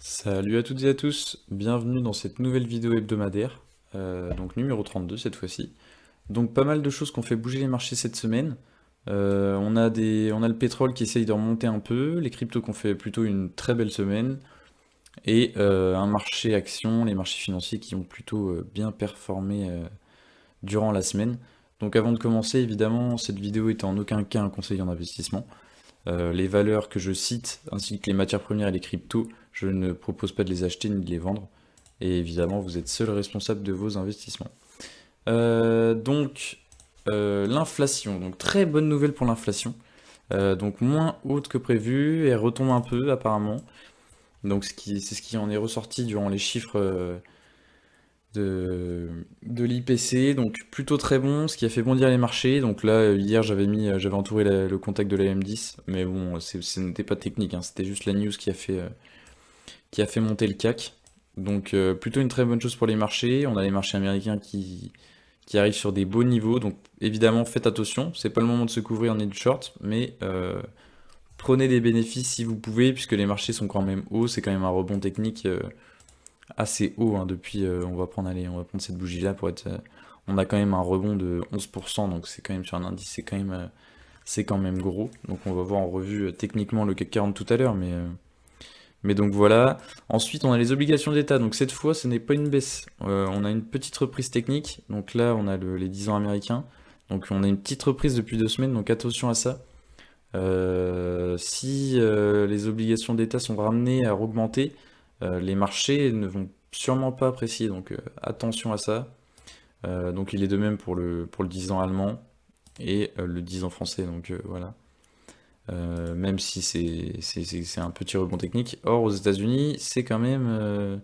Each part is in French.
Salut à toutes et à tous, bienvenue dans cette nouvelle vidéo hebdomadaire, donc numéro 32 cette fois-ci. Donc pas mal de choses qui ont fait bouger les marchés cette semaine. On a le pétrole qui essaye de remonter un peu, les cryptos qui ont fait plutôt une très belle semaine, et un marché action, les marchés financiers qui ont plutôt bien performé durant la semaine. Donc avant de commencer, évidemment, cette vidéo est en aucun cas un conseil en investissement. Les valeurs que je cite, ainsi que les matières premières et les cryptos, je ne propose pas de les acheter ni de les vendre. Et évidemment, vous êtes seul responsable de vos investissements. L'inflation. Donc très bonne nouvelle pour l'inflation. Donc moins haute que prévu, elle retombe un peu apparemment. Donc c'est ce qui en est ressorti durant les chiffres de l'IPC, donc plutôt très bon, ce qui a fait bondir les marchés. Donc là, hier, j'avais entouré le contact de la M10, mais bon, ce n'était pas technique, hein, c'était juste la news qui a fait monter le CAC. Donc plutôt une très bonne chose pour les marchés. On a les marchés américains qui arrivent sur des beaux niveaux, donc évidemment faites attention, c'est pas le moment de se couvrir en est du short, mais prenez des bénéfices si vous pouvez, puisque les marchés sont quand même hauts, c'est quand même un rebond technique assez haut hein, depuis, on va prendre cette bougie-là pour être... on a quand même un rebond de 11%, donc c'est quand même sur un indice, c'est quand même gros. Donc on va voir en revue techniquement le CAC 40 tout à l'heure, mais donc voilà. Ensuite, on a les obligations d'État. Donc cette fois, ce n'est pas une baisse. On a une petite reprise technique. Donc là, on a les 10 ans américains. Donc on a une petite reprise depuis 2 semaines, donc attention à ça. Si les obligations d'État sont ramenées à augmenter, les marchés ne vont sûrement pas apprécier, donc attention à ça. Donc il est de même pour le 10 ans allemand et le 10 ans français, donc voilà. Même si c'est un petit rebond technique. Or, aux États-Unis, c'est quand même.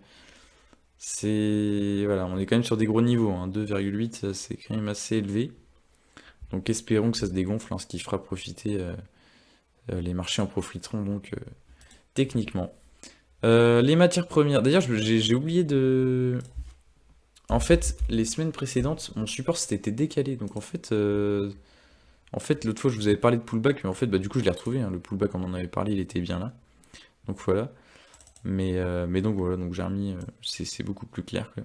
Voilà, on est quand même sur des gros niveaux, hein. 2,8, c'est quand même assez élevé. Donc espérons que ça se dégonfle, hein, ce qui fera profiter. Les marchés en profiteront donc techniquement. Les matières premières. D'ailleurs, j'ai oublié de. En fait, les semaines précédentes, mon support s'était décalé. Donc en fait, l'autre fois, je vous avais parlé de pullback, mais en fait, bah, du coup, je l'ai retrouvé, hein. Le pullback, on en avait parlé, il était bien là. Donc voilà. Mais donc voilà, donc j'ai remis, c'est beaucoup plus clair, quoi.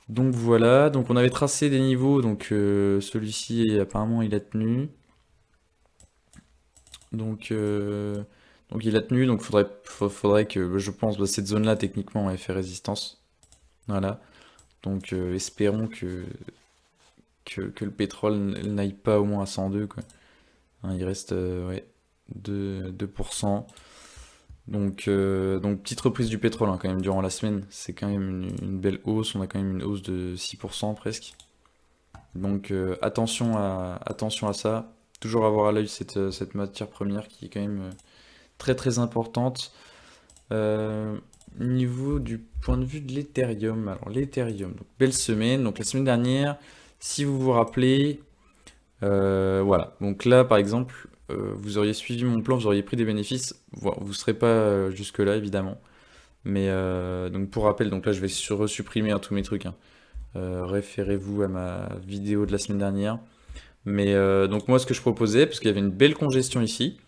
Donc voilà, donc on avait tracé des niveaux, donc celui-ci apparemment il a tenu. Donc, euh, donc il a tenu, donc faudrait que je pense bah, cette zone-là techniquement elle fait résistance. Voilà. Donc espérons que le pétrole n'aille pas au moins à 102 quoi. Hein, il reste ouais, 2%. Donc petite reprise du pétrole hein, quand même durant la semaine, c'est quand même une belle hausse, on a quand même une hausse de 6% presque. Donc attention à ça, toujours avoir à l'œil cette matière première qui est quand même très très importante. Euh, Niveau du point de vue de l'Ethereum, alors l'Ethereum, donc belle semaine, donc la semaine dernière, si vous vous rappelez, voilà, donc là par exemple, vous auriez suivi mon plan, vous auriez pris des bénéfices, vous ne serez pas jusque-là évidemment, mais donc pour rappel, donc là je vais resupprimer hein, tous mes trucs, hein. Référez-vous à ma vidéo de la semaine dernière, mais donc moi ce que je proposais, parce qu'il y avait une belle congestion ici,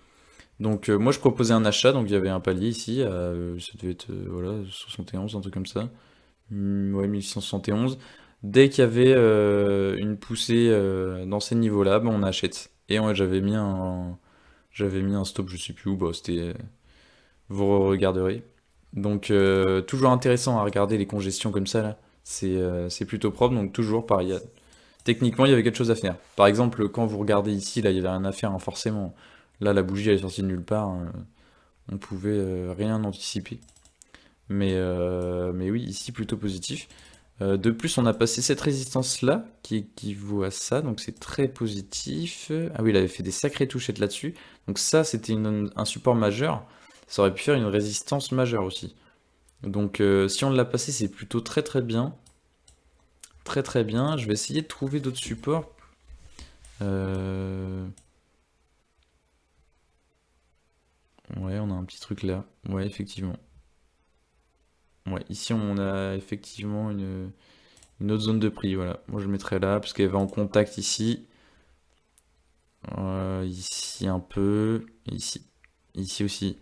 donc moi je proposais un achat, donc il y avait un palier ici, ça devait être voilà, 71, un truc comme ça. Ouais, 1671. Dès qu'il y avait une poussée dans ces niveaux-là, ben, on achète. Et ouais, j'avais mis un stop, je sais plus où, bah, c'était, vous regarderez. Donc toujours intéressant à regarder les congestions comme ça là. C'est plutôt propre, donc toujours pareil. Techniquement, il y avait quelque chose à faire. Par exemple, quand vous regardez ici, là, il y avait rien à faire, hein, forcément. Là, la bougie, elle est sortie de nulle part, hein. On pouvait rien anticiper. Mais oui, ici, plutôt positif. De plus, on a passé cette résistance-là, qui équivaut à ça, donc c'est très positif. Ah oui, il avait fait des sacrées touchettes là-dessus. Donc ça, c'était un support majeur. Ça aurait pu faire une résistance majeure aussi. Donc si on l'a passé, c'est plutôt très très bien. Très très bien. Je vais essayer de trouver d'autres supports. Euh, Ouais, on a un petit truc là. Ouais, effectivement. Ouais, ici on a effectivement une autre zone de prix. Voilà. Moi je le mettrais là parce qu'elle va en contact ici. Ici un peu. Ici. Ici aussi.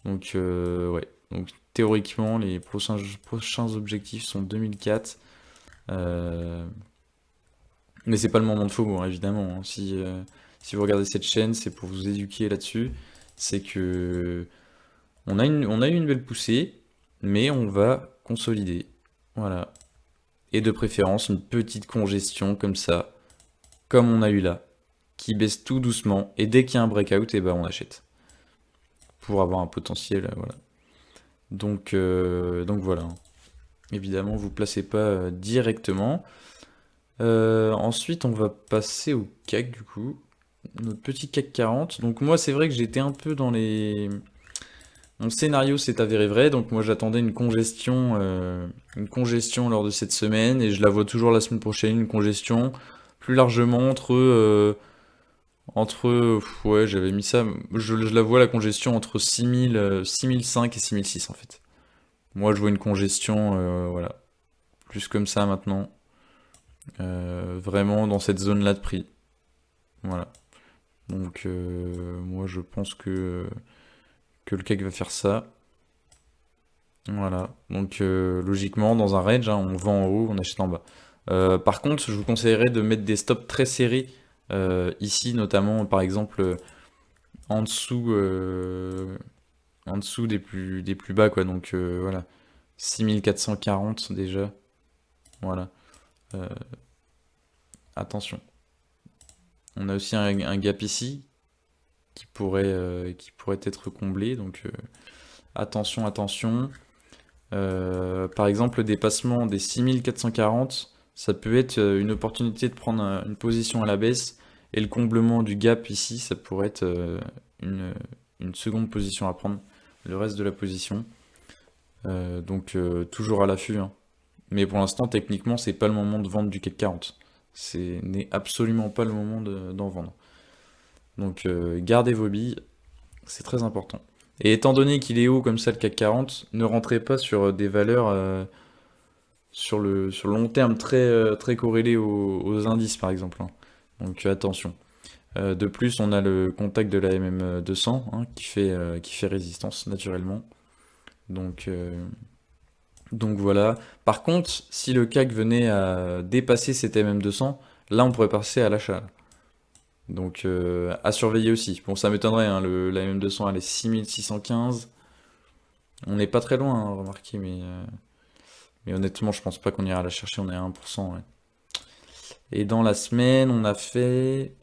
Donc ouais. Donc théoriquement, les prochains objectifs sont 2004. Mais c'est pas le moment de faux, évidemment, hein. Si vous regardez cette chaîne, c'est pour vous éduquer là-dessus. C'est que on a eu une belle poussée, mais on va consolider. Voilà. Et de préférence, une petite congestion comme ça, comme on a eu là, qui baisse tout doucement. Et dès qu'il y a un breakout, et ben on achète. Pour avoir un potentiel, voilà. Donc voilà. Évidemment, vous placez pas directement. Ensuite, on va passer au CAC du coup. Notre petit CAC 40. Donc moi, c'est vrai que j'étais un peu dans les... Mon scénario s'est avéré vrai, donc moi j'attendais une congestion lors de cette semaine, et je la vois toujours la semaine prochaine, une congestion plus largement ouais, j'avais mis ça, je la vois la congestion entre 6005 et 6006 en fait. Moi je vois une congestion, voilà, plus comme ça maintenant, vraiment dans cette zone-là de prix. Voilà. Donc moi je pense que le CAC va faire ça. Voilà. Donc logiquement dans un range, hein, on vend en haut, on achète en bas. Par contre, je vous conseillerais de mettre des stops très serrés ici, notamment par exemple en dessous, en dessous des plus bas, quoi. Donc voilà, 6440 déjà. Voilà. Euh, Attention. On a aussi un gap ici qui pourrait être comblé. Donc attention, attention. Par exemple, le dépassement des 6440, ça peut être une opportunité de prendre une position à la baisse. Et le comblement du gap ici, ça pourrait être une, une seconde position à prendre. Le reste de la position. Donc toujours à l'affût, hein. Mais pour l'instant, techniquement, c'est pas le moment de vendre du CAC 40. C'est n'est absolument pas le moment d'en vendre. Donc gardez vos billes, c'est très important. Et étant donné qu'il est haut comme ça le CAC 40, ne rentrez pas sur des valeurs sur le long terme très corrélées aux indices par exemple, hein. Donc attention. De plus, on a le contact de la MM200 hein, qui fait résistance naturellement. Donc, euh, donc voilà. Par contre, si le CAC venait à dépasser cet MM200, là on pourrait passer à l'achat. Donc à surveiller aussi. Bon, ça m'étonnerait, hein, la MM200 elle est 6615. On n'est pas très loin, hein, remarquez, mais honnêtement, je pense pas qu'on ira la chercher, on est à 1%. Ouais. Et dans la semaine, on a fait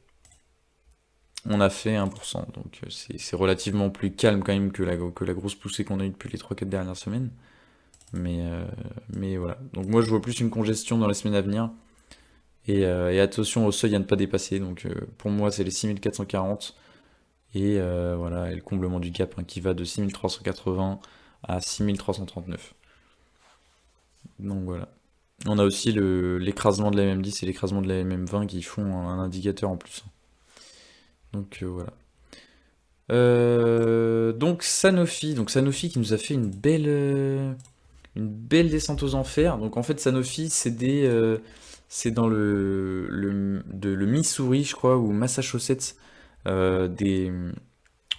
1%. Donc c'est relativement plus calme quand même que la grosse poussée qu'on a eue depuis les 3-4 dernières semaines. Mais, euh, mais voilà. Donc moi, je vois plus une congestion dans les semaines à venir. Et attention au seuil à ne pas dépasser. Donc pour moi, c'est les 6440. Et voilà, et le comblement du gap hein, qui va de 6380 à 6339. Donc voilà. On a aussi l'écrasement de la MM10 et l'écrasement de la MM20 qui font un indicateur en plus. Donc voilà. Donc Sanofi qui nous a fait une belle descente aux enfers. Donc en fait Sanofi c'est dans le Missouri je crois ou Massachusetts. Des,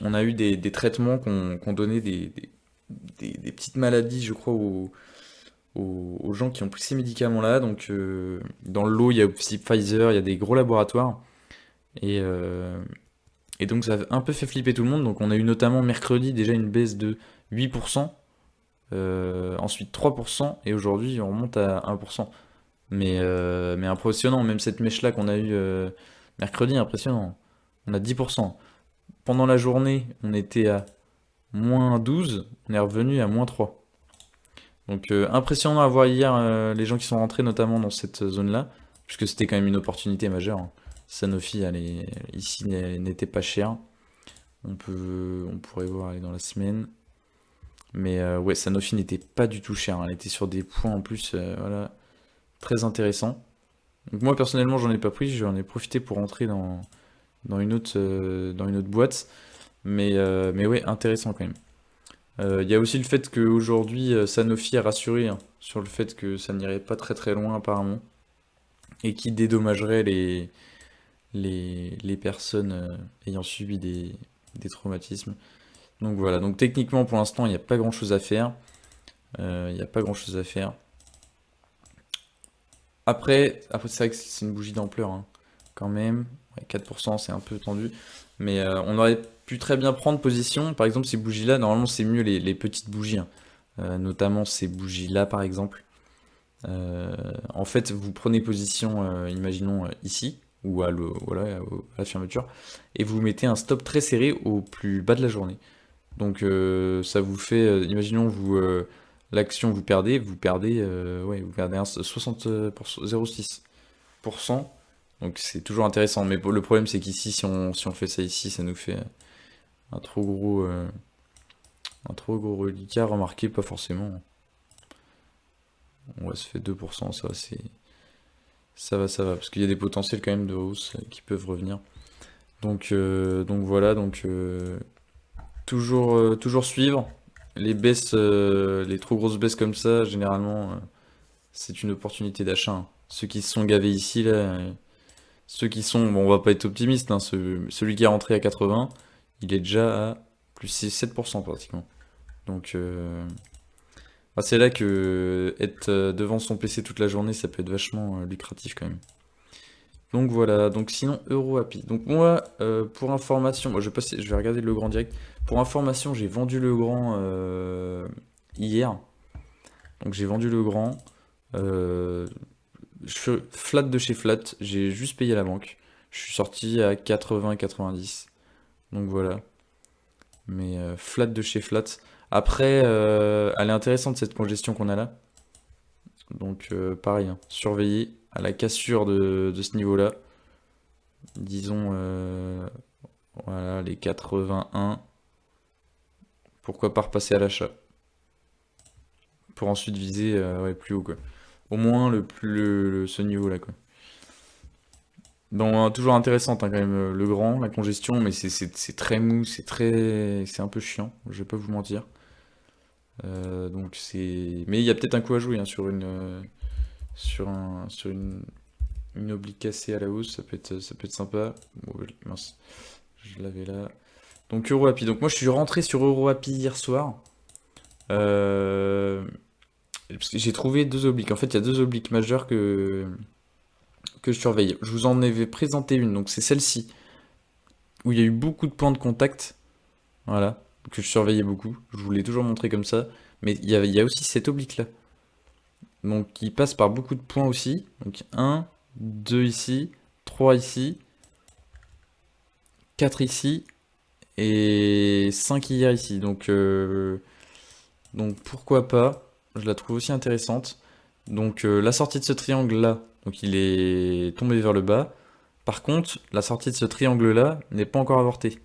on a eu des traitements qu'on donnait des petites maladies je crois aux gens qui ont pris ces médicaments-là. Donc dans le lot il y a aussi Pfizer, il y a des gros laboratoires. Et, euh, et donc ça a un peu fait flipper tout le monde. Donc on a eu notamment mercredi déjà une baisse de 8%, ensuite 3%, et aujourd'hui on remonte à 1%. Mais impressionnant, même cette mèche-là qu'on a eue mercredi, impressionnant. On a 10%. Pendant la journée, on était à moins 12, on est revenu à moins 3. Donc impressionnant à voir hier les gens qui sont rentrés notamment dans cette zone-là, puisque c'était quand même une opportunité majeure, hein. Sanofi, ici, n'était pas cher. On pourrait voir aller dans la semaine. Mais ouais, Sanofi n'était pas du tout cher, hein. Elle était sur des points en plus, voilà, très intéressants. Donc moi personnellement, j'en ai pas pris, j'en ai profité pour rentrer dans une autre boîte. Mais ouais, intéressant quand même. Il y a aussi le fait qu'aujourd'hui, Sanofi a rassuré hein, sur le fait que ça n'irait pas très très loin apparemment, et qui dédommagerait les personnes ayant subi des traumatismes. Donc voilà, donc techniquement pour l'instant il n'y a pas grand chose à faire. Il n'y a pas grand chose à faire. Après c'est vrai que c'est une bougie d'ampleur, hein, quand même. Ouais, 4% c'est un peu tendu. Mais on aurait pu très bien prendre position. Par exemple, ces bougies-là, normalement c'est mieux les petites bougies, hein. Notamment ces bougies-là par exemple. En fait, vous prenez position, imaginons ici, ou voilà, à la fermeture, et vous mettez un stop très serré au plus bas de la journée. Donc ça vous fait, imaginons vous l'action ouais, vous perdez 0,6%. Donc c'est toujours intéressant. Mais le problème c'est qu'ici, si on fait ça ici, ça nous fait un trop gros, euh, un trop gros reliquat. Remarquez, pas forcément. Ouais, ça fait 2%, ça c'est. Ça va, parce qu'il y a des potentiels quand même de hausse qui peuvent revenir. Donc voilà, toujours suivre. Les baisses, les trop grosses baisses comme ça, généralement, c'est une opportunité d'achat, hein. Ceux qui se sont gavés ici, là, ceux qui sont, bon, on va pas être optimiste, hein, celui qui est rentré à 80, il est déjà à plus 7% pratiquement. Donc, c'est là que être devant son PC toute la journée, ça peut être vachement lucratif quand même. Donc voilà, donc sinon EuroAPI. Donc moi, pour information, moi je vais regarder le grand direct. Pour information, j'ai vendu le grand hier. Donc j'ai vendu le grand. Euh, je suis flat de chez flat, j'ai juste payé la banque. Je suis sorti à 80-90. Donc voilà. Mais flat de chez flat. Après, elle est intéressante cette congestion qu'on a là. Donc pareil, hein, surveiller à la cassure de ce niveau-là. Disons, voilà, les 81. Pourquoi pas repasser à l'achat? Pour ensuite viser ouais, plus haut, quoi. Au moins ce niveau-là, quoi. Donc, toujours intéressante, hein, quand même, le grand, la congestion, mais c'est très mou, c'est un peu chiant, je vais pas vous mentir. Donc mais il y a peut-être un coup à jouer, hein, sur une oblique cassée à la hausse, ça peut être sympa. Bon, mince, je l'avais là. Donc EuroAPI. Donc moi je suis rentré sur EuroAPI hier soir. Euh, Parce que j'ai trouvé deux obliques. En fait, il y a deux obliques majeures que je surveille. Je vous en avais présenté une, donc c'est celle-ci, où il y a eu beaucoup de points de contact. Voilà, que je surveillais beaucoup. Je vous l'ai toujours montré comme ça. Mais il y a aussi cette oblique-là. Donc qui passe par beaucoup de points aussi. Donc un, 2 ici, 3 ici, 4 ici, et 5 hier ici. Donc pourquoi pas. Je la trouve aussi intéressante. Donc la sortie de ce triangle-là, donc il est tombé vers le bas. Par contre, la sortie de ce triangle-là n'est pas encore avortée.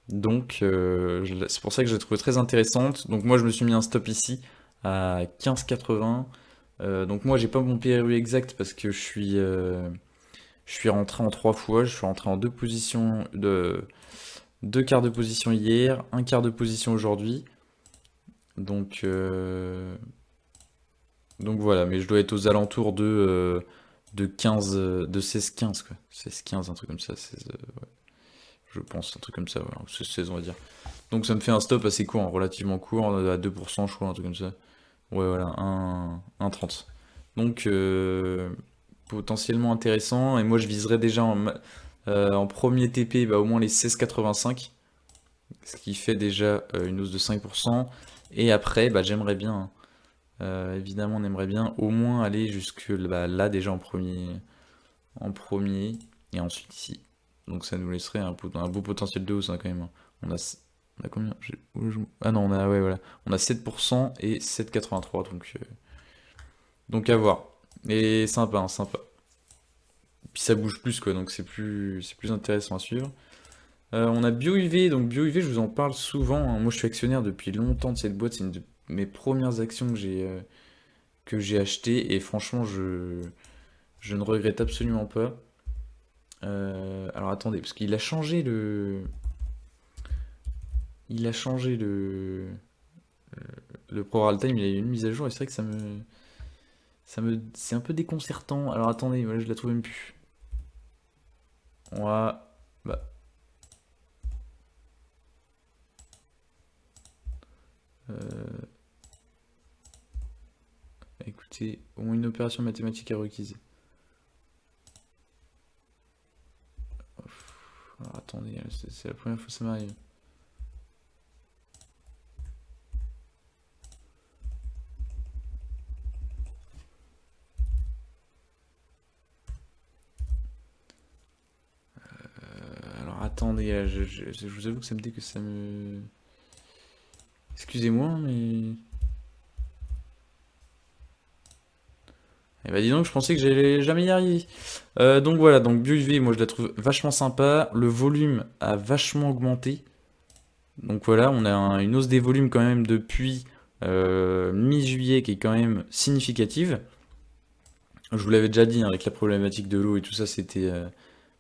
Donc c'est pour ça que je l'ai trouvée très intéressante. Donc moi je me suis mis un stop ici à 15,80. Donc moi j'ai pas mon PRU exact parce que je suis rentré en trois fois. Je suis rentré en deux positions deux quarts de position hier, un quart de position aujourd'hui. Donc donc voilà, mais je dois être aux alentours de 15, de 16-15 quoi. 16-15, un truc comme ça, 16, ouais, je pense, un truc comme ça, voilà, 16, on va dire. Donc ça me fait un stop assez court, hein, relativement court, à 2% je crois, un truc comme ça. Ouais, voilà, 1,30. Donc potentiellement intéressant, et moi je viserais déjà en premier TP bah, au moins les 16,85, ce qui fait déjà une hausse de 5%. Et après, bah, j'aimerais bien, hein, évidemment, on aimerait bien au moins aller jusque bah, là déjà en premier, et ensuite ici. Donc ça nous laisserait un beau potentiel de hausse, hein, quand même, hein. On a combien? Ah non, ouais, voilà. On a 7% et 7,83, donc à voir. Et sympa, hein, sympa. Puis ça bouge plus, quoi, donc c'est plus intéressant à suivre. On a BioUV, donc BioUV, je vous en parle souvent, hein. Moi je suis actionnaire depuis longtemps de cette boîte, c'est une de mes premières actions que j'ai acheté, et franchement je ne regrette absolument pas. Alors attendez, parce qu'il a changé le Pro Time, il a eu une mise à jour, et c'est vrai que c'est un peu déconcertant. Alors attendez, voilà, je la trouve même plus. On va, bah, écoutez, au moins une opération mathématique est requise. Alors, attendez, c'est la première fois que ça m'arrive. Alors attendez, je vous avoue que ça me dit que ça me... Excusez-moi, mais... Eh bah dis donc, je pensais que j'allais jamais y arriver. Donc voilà, donc BioUV, moi je la trouve vachement sympa. Le volume a vachement augmenté. Donc voilà, on a une hausse des volumes quand même depuis mi-juillet qui est quand même significative. Je vous l'avais déjà dit, hein, avec la problématique de l'eau et tout ça, c'était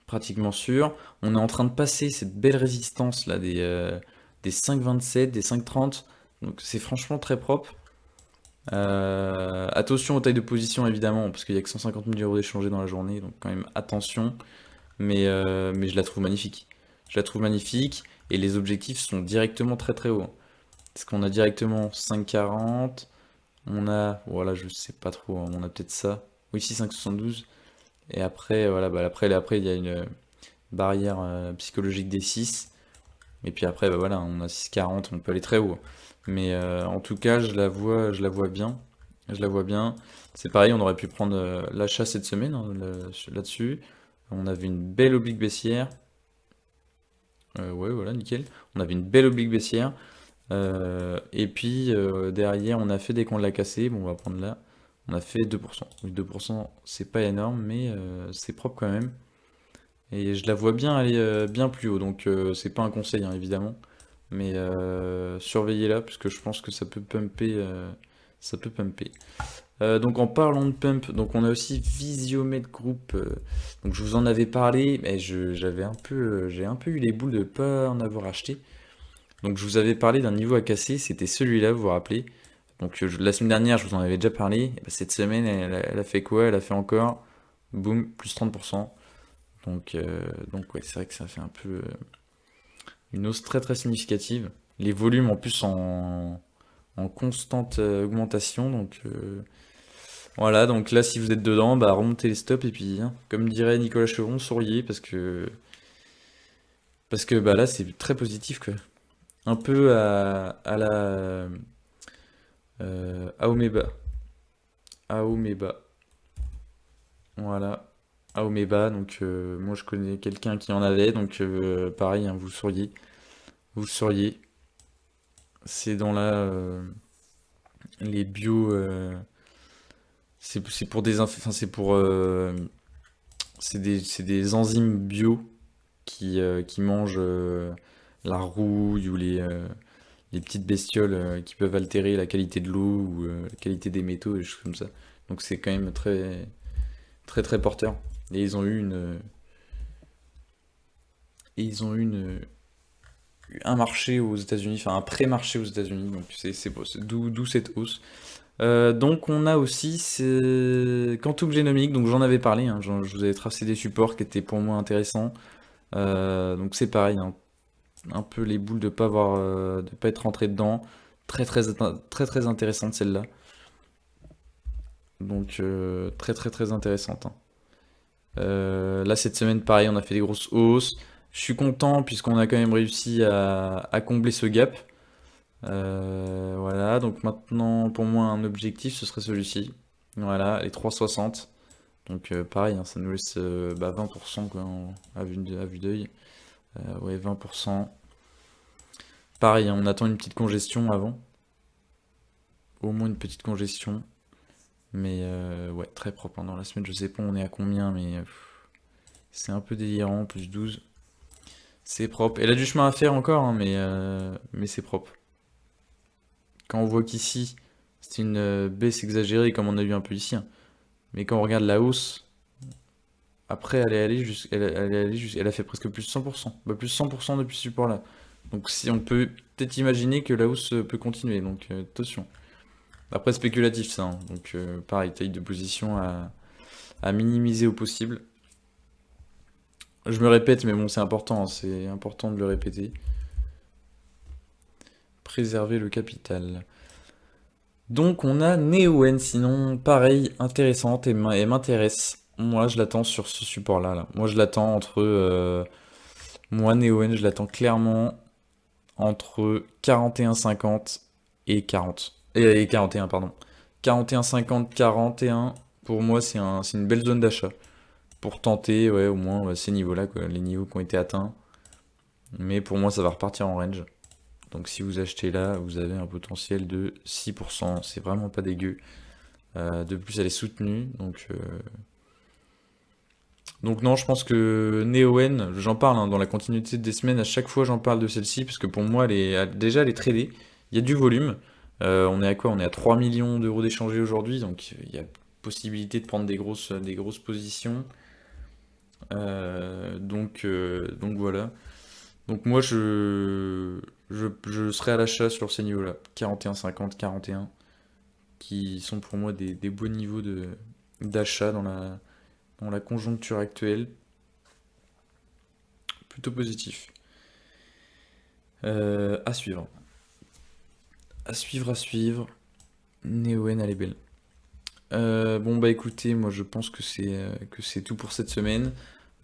pratiquement sûr. On est en train de passer cette belle résistance là des 5,27, des 5,30. Donc c'est franchement très propre. Attention aux tailles de position évidemment, parce qu'il n'y a que 150 000 euros d'échangés dans la journée, donc quand même attention. Mais je la trouve magnifique. Je la trouve magnifique et les objectifs sont directement très très hauts. Parce qu'on a directement 5,40, on a, voilà, je sais pas trop, hein, on a peut-être ça. Oui, si 5,72. Et après, voilà, bah après il y a une barrière psychologique des 6. Et puis après, bah voilà, on a 6,40, on peut aller très haut. Mais en tout cas, je la vois bien. Je la vois bien. C'est pareil, on aurait pu prendre l'achat cette semaine hein, là-dessus. On avait une belle oblique baissière. Ouais, voilà, nickel. On avait une belle oblique baissière. Et puis derrière, on a fait dès qu'on l'a cassé. Bon, on va prendre là. On a fait 2%. Oui, 2%, c'est pas énorme, mais c'est propre quand même. Et je la vois bien aller bien plus haut. Donc c'est pas un conseil, hein, évidemment. Mais surveillez-la, puisque je pense que ça peut pumper. Ça peut pumper. Donc en parlant de pump, donc on a aussi Visiomed Group. Donc je vous en avais parlé, mais j'ai un peu eu les boules de pas en avoir acheté. Donc je vous avais parlé d'un niveau à casser, c'était celui-là, vous vous rappelez. Donc la semaine dernière, je vous en avais déjà parlé. Et ben, cette semaine, elle a fait quoi? Elle a fait encore, boum, plus 30%. Donc ouais, c'est vrai que ça fait un peu une hausse très très significative. Les volumes en plus en constante augmentation. Donc voilà, donc là si vous êtes dedans, bah remontez les stops et puis hein, comme dirait Nicolas Chevron, souriez parce que bah là c'est très positif quoi. Un peu à la Aomeba. Aomeba. Voilà. Aomeba, donc moi je connais quelqu'un qui en avait, donc pareil, hein, vous souriez. Vous souriez. C'est dans les bio. C'est pour enfin, c'est des enzymes bio qui mangent la rouille ou les petites bestioles qui peuvent altérer la qualité de l'eau ou la qualité des métaux et des choses comme ça. Donc c'est quand même très très très porteur. Et ils ont eu un marché aux États-Unis, enfin un pré-marché aux États-Unis. Donc d'où cette hausse. Donc on a aussi Quantum Genomics, donc j'en avais parlé, hein, je vous avais tracé des supports qui étaient pour moi intéressants. Donc c'est pareil, hein, un peu les boules de pas être rentré dedans. Très très très très intéressante celle-là. Donc très très très intéressante, hein. Là cette semaine pareil, on a fait des grosses hausses. Je suis content puisqu'on a quand même réussi à combler ce gap. Voilà, donc maintenant pour moi un objectif ce serait celui-ci. Voilà, les 3,60. Donc pareil, hein, ça nous laisse 20% quoi, à vue d'œil. Ouais, 20%. Pareil, hein, on attend une petite congestion avant. Au moins une petite congestion. Mais ouais, très propre hein, dans la semaine. Je sais pas on est à combien, mais c'est un peu délirant. Plus 12. C'est propre. Elle a du chemin à faire encore, hein, mais c'est propre. Quand on voit qu'ici, c'est une baisse exagérée comme on a eu un peu ici, hein. Mais quand on regarde la hausse, après elle a fait presque plus de 100%. Bah, plus de 100% depuis ce support-là. Donc si on peut peut-être imaginer que la hausse peut continuer, donc attention. Après spéculatif ça, hein. Donc pareil, taille de position à minimiser au possible. Je me répète, mais bon c'est important, hein, c'est important de le répéter. Préserver le capital. Donc on a Neoen, sinon pareil, intéressante et m'intéresse. Moi je l'attends sur ce support-là. Là. Moi je l'attends entre... moi Neoen, je l'attends clairement entre 41,50 et 40. Et 41, pardon. 41,50, 41, pour moi c'est une belle zone d'achat. Pour tenter, ouais, au moins ces niveaux-là, quoi, les niveaux qui ont été atteints. Mais pour moi ça va repartir en range. Donc si vous achetez là, vous avez un potentiel de 6%. C'est vraiment pas dégueu. De plus, elle est soutenue. Donc non, je pense que Neoen, j'en parle dans la continuité des semaines. À chaque fois, j'en parle de celle-ci parce que pour moi, déjà, elle est tradée. Il y a du volume. On est à quoi? On est à 3 millions d'euros d'échangés aujourd'hui. Donc il y a possibilité de prendre des grosses positions. Donc voilà. Donc moi, je serai à l'achat sur ces niveaux-là. 41,50, 41, qui sont pour moi des beaux niveaux d'achat dans la conjoncture actuelle. Plutôt positif. À suivre. À suivre, à suivre. Neoen, elle est belle. Bon bah écoutez, moi je pense que c'est tout pour cette semaine.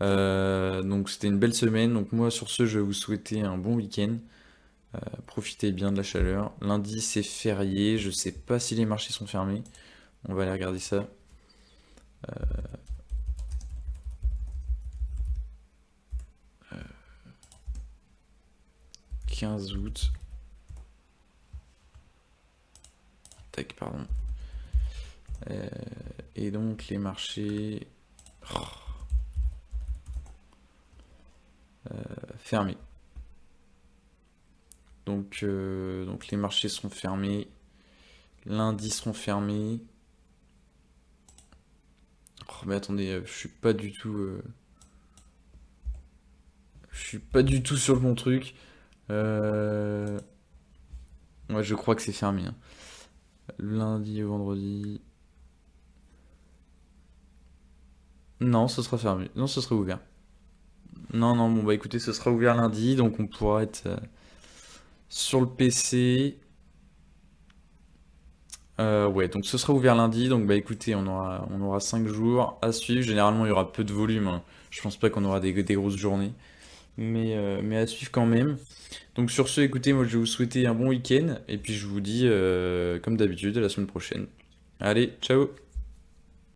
Donc c'était une belle semaine. Donc moi sur ce, je vais vous souhaiter un bon week-end. Profitez bien de la chaleur. Lundi c'est férié. Je sais pas si les marchés sont fermés. On va aller regarder ça. 15 août. Tac, pardon. Et donc les marchés fermés. Donc les marchés seront fermés. Lundi seront fermés. Oh, mais attendez, je suis pas du tout sur le bon truc. Euh, Ouais, je crois que c'est fermé, hein. Lundi au vendredi. Non, ce sera fermé. Non, ce sera ouvert. Non, non, bon bah écoutez, ce sera ouvert lundi, donc on pourra être sur le PC. Ouais, donc ce sera ouvert lundi, donc bah écoutez, on aura 5 jours à suivre. Généralement, il y aura peu de volume, hein. Je pense pas qu'on aura des grosses journées, mais à suivre quand même. Donc sur ce, écoutez, moi je vais vous souhaiter un bon week-end, et puis je vous dis, comme d'habitude, à la semaine prochaine. Allez, ciao!